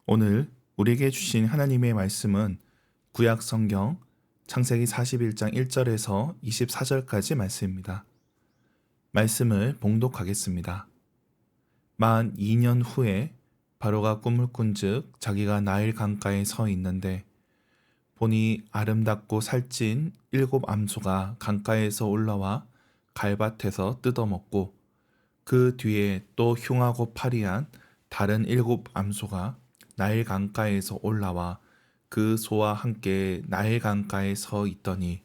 오늘 우리에게 주신 하나님의 말씀은 구약 성경 창세기 41장 1절에서 24절까지 말씀입니다. 말씀을 봉독하겠습니다. 만 2년 후에 바로가 꿈을 꾼즉 자기가 나일 강가에 서 있는데 보니 아름답고 살찐 7암소가 강가에서 올라와 갈밭에서 뜯어먹고 그 뒤에 또 흉하고 파리한 다른 7암소가 나일 강가에서 올라와 그 소와 함께 나일 강가에 서 있더니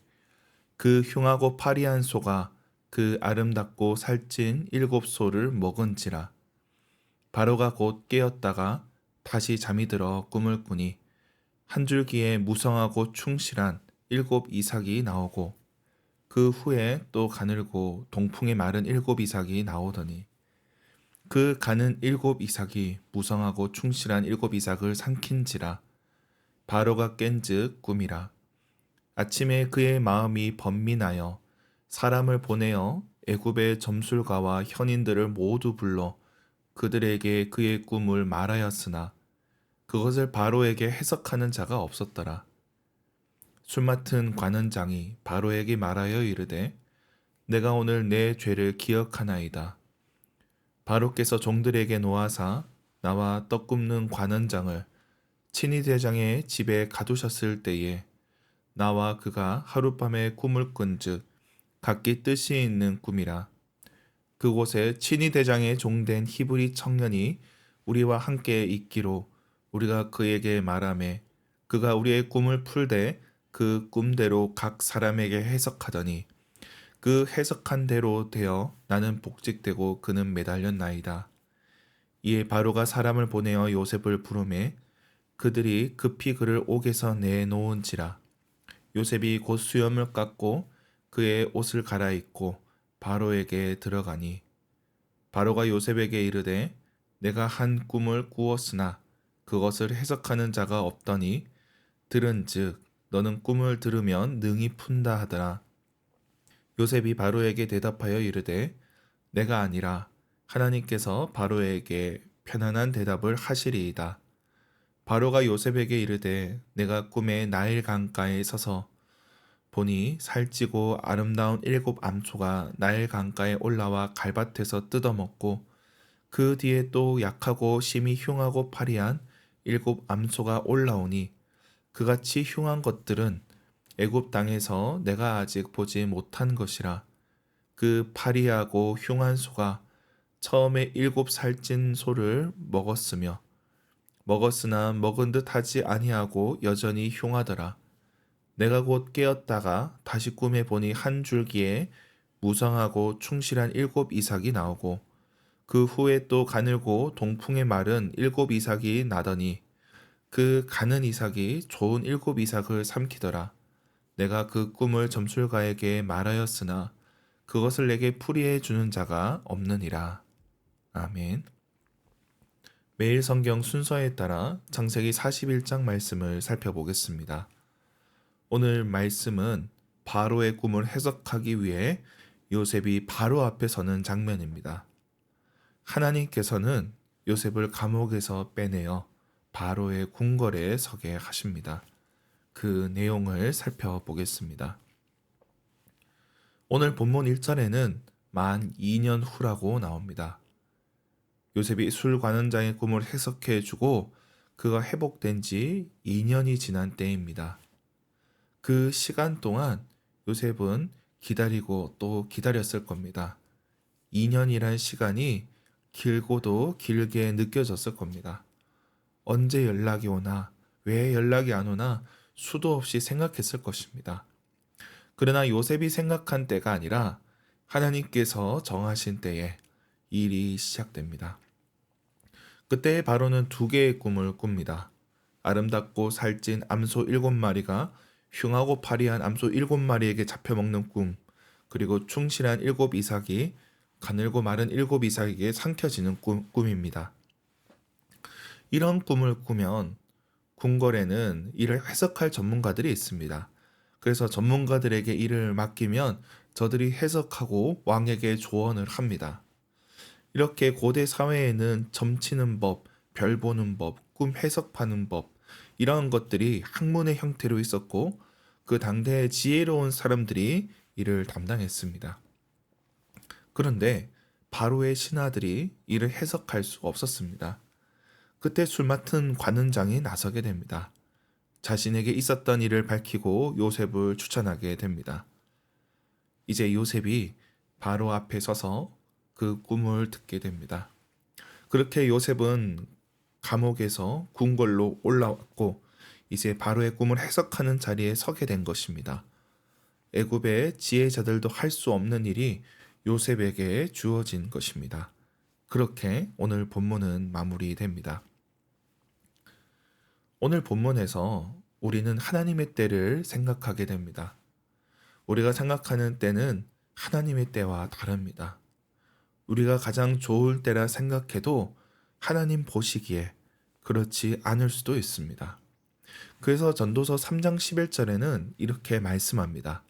그 흉하고 파리한 소가 그 아름답고 살찐 7소를 먹은지라. 바로가 곧 깨었다가 다시 잠이 들어 꿈을 꾸니 한 줄기에 무성하고 충실한 7이삭이 나오고 그 후에 또 가늘고 동풍에 마른 7이삭이 나오더니 그 가는 7이삭이 무성하고 충실한 7이삭을 삼킨지라. 바로가 깬즉 꿈이라. 아침에 그의 마음이 번민하여 사람을 보내어 애굽의 점술가와 현인들을 모두 불러 그들에게 그의 꿈을 말하였으나 그것을 바로에게 해석하는 자가 없었더라. 술 맡은 관원장이 바로에게 말하여 이르되 내가 오늘 내 죄를 기억하나이다. 바로께서 종들에게 노하사 나와 떡 굽는 관원장을 친위 대장의 집에 가두셨을 때에 나와 그가 하룻밤에 꿈을 꾼즉 각기 뜻이 있는 꿈이라. 그곳에 친위 대장의 종된 히브리 청년이 우리와 함께 있기로 우리가 그에게 말하매 그가 우리의 꿈을 풀되 그 꿈대로 각 사람에게 해석하더니 그 해석한 대로 되어 나는 복직되고 그는 매달렸나이다. 이에 바로가 사람을 보내어 요셉을 부르매 그들이 급히 그를 옥에서 내놓은지라. 요셉이 곧 수염을 깎고 그의 옷을 갈아입고 바로에게 들어가니 바로가 요셉에게 이르되 내가 한 꿈을 꾸었으나 그것을 해석하는 자가 없더니 들은즉 너는 꿈을 들으면 능히 푼다 하더라. 요셉이 바로에게 대답하여 이르되 내가 아니라 하나님께서 바로에게 편안한 대답을 하시리이다. 바로가 요셉에게 이르되 내가 꿈에 나일 강가에 서서 보니 살찌고 아름다운 7암소가 나일 강가에 올라와 갈밭에서 뜯어먹고 그 뒤에 또 약하고 심히 흉하고 파리한 7암소가 올라오니 그같이 흉한 것들은 애굽 땅에서 내가 아직 보지 못한 것이라. 그 파리하고 흉한 소가 처음에 7살찐 소를 먹었으나 먹은 듯 하지 아니하고 여전히 흉하더라. 내가 곧 깨었다가 다시 꿈에 보니 한 줄기에 무성하고 충실한 7이삭이 나오고 그 후에 또 가늘고 동풍에 마른 7이삭이 나더니 그 가는 이삭이 좋은 7이삭을 삼키더라. 내가 그 꿈을 점술가에게 말하였으나 그것을 내게 풀이해 주는 자가 없느니라. 아멘. 매일 성경 순서에 따라 창세기 41장 말씀을 살펴보겠습니다. 오늘 말씀은 바로의 꿈을 해석하기 위해 요셉이 바로 앞에 서는 장면입니다. 하나님께서는 요셉을 감옥에서 빼내어 바로의 궁궐에 서게 하십니다. 그 내용을 살펴보겠습니다. 오늘 본문 1절에는 만 2년 후라고 나옵니다. 요셉이 술관원장의 꿈을 해석해주고 그가 회복된 지 2년이 지난 때입니다. 그 시간 동안 요셉은 기다리고 또 기다렸을 겁니다. 2년이란 시간이 길고도 길게 느껴졌을 겁니다. 언제 연락이 오나, 왜 연락이 안 오나 수도 없이 생각했을 것입니다. 그러나 요셉이 생각한 때가 아니라 하나님께서 정하신 때에 일이 시작됩니다. 그때 바로는 2개의 꿈을 꿉니다. 아름답고 살찐 암소 7마리가 흉하고 파리한 암소 7마리에게 잡혀먹는 꿈, 그리고 충실한 7이삭이 가늘고 마른 7이삭에게 삼켜지는 꿈입니다. 이런 꿈을 꾸면 궁궐에는 이를 해석할 전문가들이 있습니다. 그래서 전문가들에게 일을 맡기면 저들이 해석하고 왕에게 조언을 합니다. 이렇게 고대 사회에는 점치는 법, 별 보는 법, 꿈 해석하는 법, 이러한 것들이 학문의 형태로 있었고 그 당대의 지혜로운 사람들이 이를 담당했습니다. 그런데 바로의 신하들이 이를 해석할 수 없었습니다. 그때 술 맡은 관원장이 나서게 됩니다. 자신에게 있었던 일을 밝히고 요셉을 추천하게 됩니다. 이제 요셉이 바로 앞에 서서 그 꿈을 듣게 됩니다. 그렇게 요셉은 감옥에서 궁궐로 올라왔고 이제 바로의 꿈을 해석하는 자리에 서게 된 것입니다. 애굽의 지혜자들도 할 수 없는 일이 요셉에게 주어진 것입니다. 그렇게 오늘 본문은 마무리됩니다. 오늘 본문에서 우리는 하나님의 때를 생각하게 됩니다. 우리가 생각하는 때는 하나님의 때와 다릅니다. 우리가 가장 좋을 때라 생각해도 하나님 보시기에 그렇지 않을 수도 있습니다. 그래서 전도서 3장 11절에는 이렇게 말씀합니다.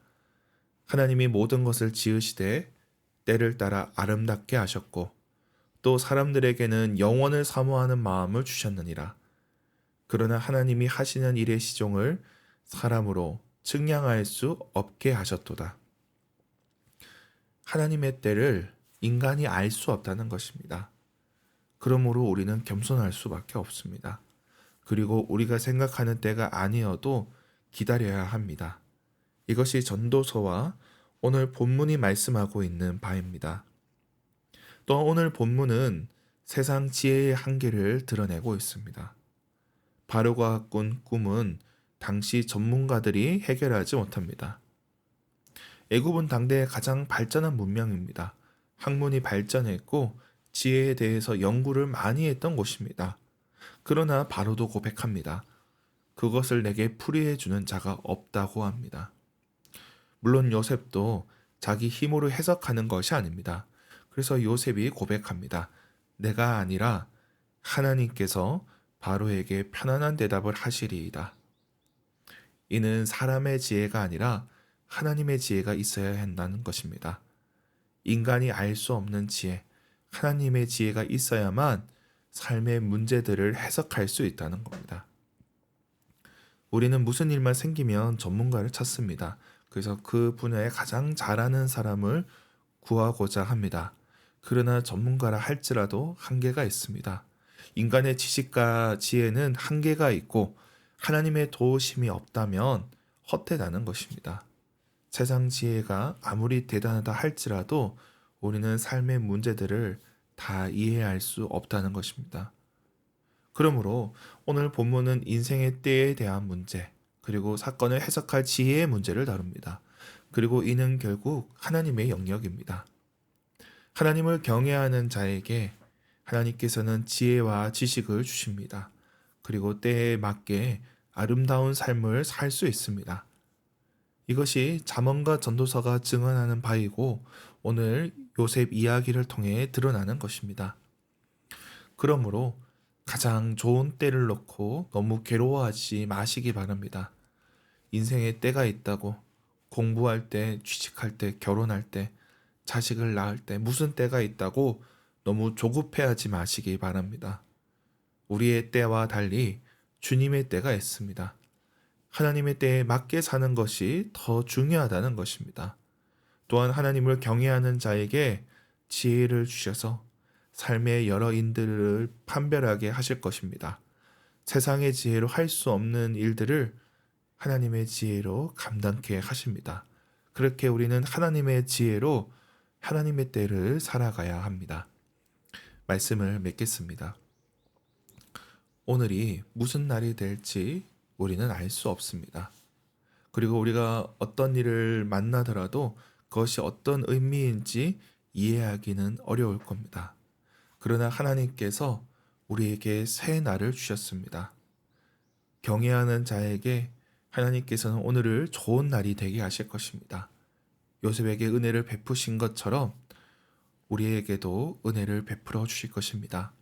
하나님이 모든 것을 지으시되 때를 따라 아름답게 하셨고 또 사람들에게는 영원을 사모하는 마음을 주셨느니라. 그러나 하나님이 하시는 일의 시종을 사람으로 측량할 수 없게 하셨도다. 하나님의 때를 인간이 알 수 없다는 것입니다. 그러므로 우리는 겸손할 수밖에 없습니다. 그리고 우리가 생각하는 때가 아니어도 기다려야 합니다. 이것이 전도서와 오늘 본문이 말씀하고 있는 바입니다. 또 오늘 본문은 세상 지혜의 한계를 드러내고 있습니다. 바로가 꾼 꿈은 당시 전문가들이 해결하지 못합니다. 애굽은 당대의 가장 발전한 문명입니다. 학문이 발전했고 지혜에 대해서 연구를 많이 했던 곳입니다. 그러나 바로도 고백합니다. 그것을 내게 풀이해 주는 자가 없다고 합니다. 물론 요셉도 자기 힘으로 해석하는 것이 아닙니다. 그래서 요셉이 고백합니다. 내가 아니라 하나님께서 바로에게 편안한 대답을 하시리이다. 이는 사람의 지혜가 아니라 하나님의 지혜가 있어야 한다는 것입니다. 인간이 알 수 없는 지혜, 하나님의 지혜가 있어야만 삶의 문제들을 해석할 수 있다는 겁니다. 우리는 무슨 일만 생기면 전문가를 찾습니다. 그래서 그 분야에 가장 잘하는 사람을 구하고자 합니다. 그러나 전문가라 할지라도 한계가 있습니다. 인간의 지식과 지혜는 한계가 있고 하나님의 도우심이 없다면 헛되다는 것입니다. 세상 지혜가 아무리 대단하다 할지라도 우리는 삶의 문제들을 다 이해할 수 없다는 것입니다. 그러므로 오늘 본문은 인생의 때에 대한 문제, 그리고 사건을 해석할 지혜의 문제를 다룹니다. 그리고 이는 결국 하나님의 영역입니다. 하나님을 경외하는 자에게 하나님께서는 지혜와 지식을 주십니다. 그리고 때에 맞게 아름다운 삶을 살 수 있습니다. 이것이 잠언과 전도서가 증언하는 바이고 오늘 요셉 이야기를 통해 드러나는 것입니다. 그러므로 가장 좋은 때를 놓고 너무 괴로워하지 마시기 바랍니다. 인생에 때가 있다고 공부할 때, 취직할 때, 결혼할 때, 자식을 낳을 때 무슨 때가 있다고 너무 조급해하지 마시기 바랍니다. 우리의 때와 달리 주님의 때가 있습니다. 하나님의 때에 맞게 사는 것이 더 중요하다는 것입니다. 또한 하나님을 경외하는 자에게 지혜를 주셔서 삶의 여러 인들을 판별하게 하실 것입니다. 세상의 지혜로 할 수 없는 일들을 하나님의 지혜로 감당케 하십니다. 그렇게 우리는 하나님의 지혜로 하나님의 때를 살아가야 합니다. 말씀을 맺겠습니다. 오늘이 무슨 날이 될지 우리는 알 수 없습니다. 그리고 우리가 어떤 일을 만나더라도 그것이 어떤 의미인지 이해하기는 어려울 겁니다. 그러나 하나님께서 우리에게 새 날을 주셨습니다. 경외하는 자에게 하나님께서는 오늘을 좋은 날이 되게 하실 것입니다. 요셉에게 은혜를 베푸신 것처럼 우리에게도 은혜를 베풀어 주실 것입니다.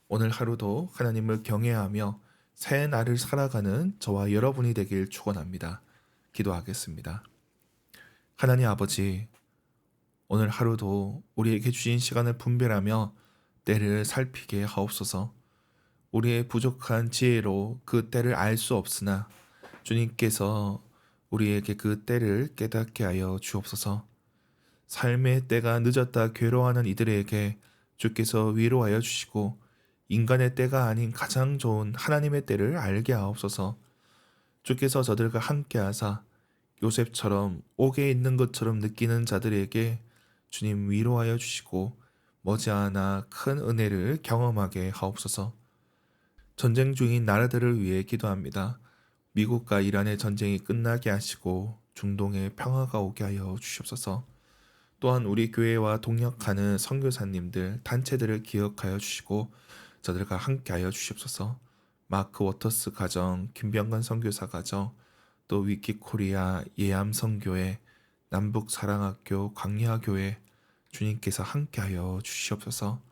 오늘 하루도 하나님을 경외하며 새 날을 살아가는 저와 여러분이 되길 축원합니다. 기도하겠습니다. 하나님 아버지, 오늘 하루도 우리에게 주신 시간을 분별하며 때를 살피게 하옵소서. 우리의 부족한 지혜로 그 때를 알 수 없으나 주님께서 우리에게 그 때를 깨닫게 하여 주옵소서. 삶의 때가 늦었다 괴로워하는 이들에게 주께서 위로하여 주시고 인간의 때가 아닌 가장 좋은 하나님의 때를 알게 하옵소서. 주께서 저들과 함께 하사 요셉처럼 옥에 있는 것처럼 느끼는 자들에게 주님 위로하여 주시고 머지않아 큰 은혜를 경험하게 하옵소서. 전쟁 중인 나라들을 위해 기도합니다. 미국과 이란의 전쟁이 끝나게 하시고 중동에 평화가 오게 하여 주시옵소서. 또한 우리 교회와 동역하는 선교사님들, 단체들을 기억하여 주시고 저들과 함께하여 주시옵소서. 마크 워터스 가정, 김병관 선교사 가정, 또 위키코리아 예암선교회, 남북사랑학교 광야교회 주님께서 함께하여 주시옵소서.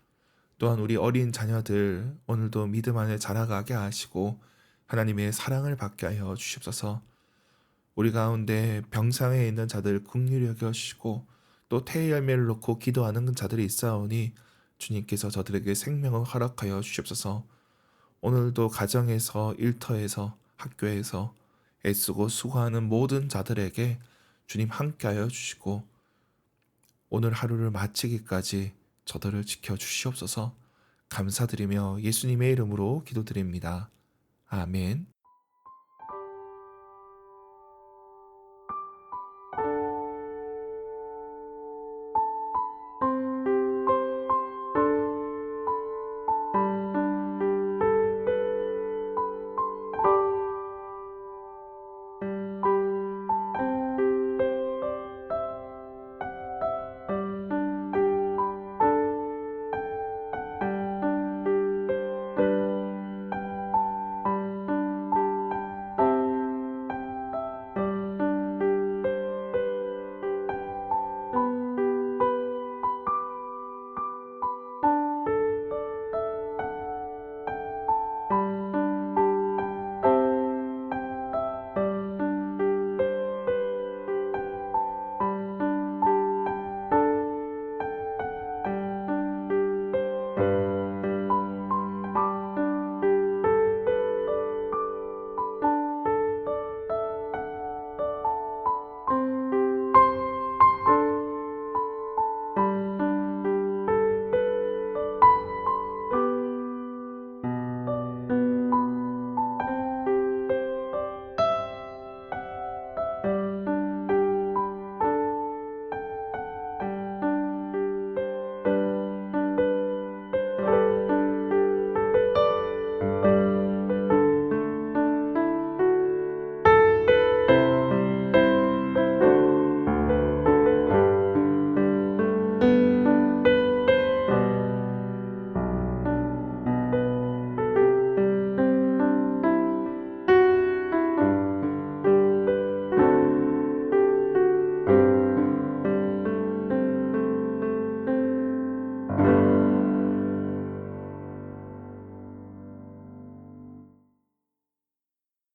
또한 우리 어린 자녀들 오늘도 믿음 안에 자라가게 하시고 하나님의 사랑을 받게 하여 주시옵소서. 우리 가운데 병상에 있는 자들 긍휼히 여겨주시고 또 태의 열매를 놓고 기도하는 자들이 있사오니 주님께서 저들에게 생명을 허락하여 주시옵소서. 오늘도 가정에서 일터에서 학교에서 애쓰고 수고하는 모든 자들에게 주님 함께하여 주시고 오늘 하루를 마치기까지 저들을 지켜주시옵소서. 감사드리며 예수님의 이름으로 기도드립니다. 아멘.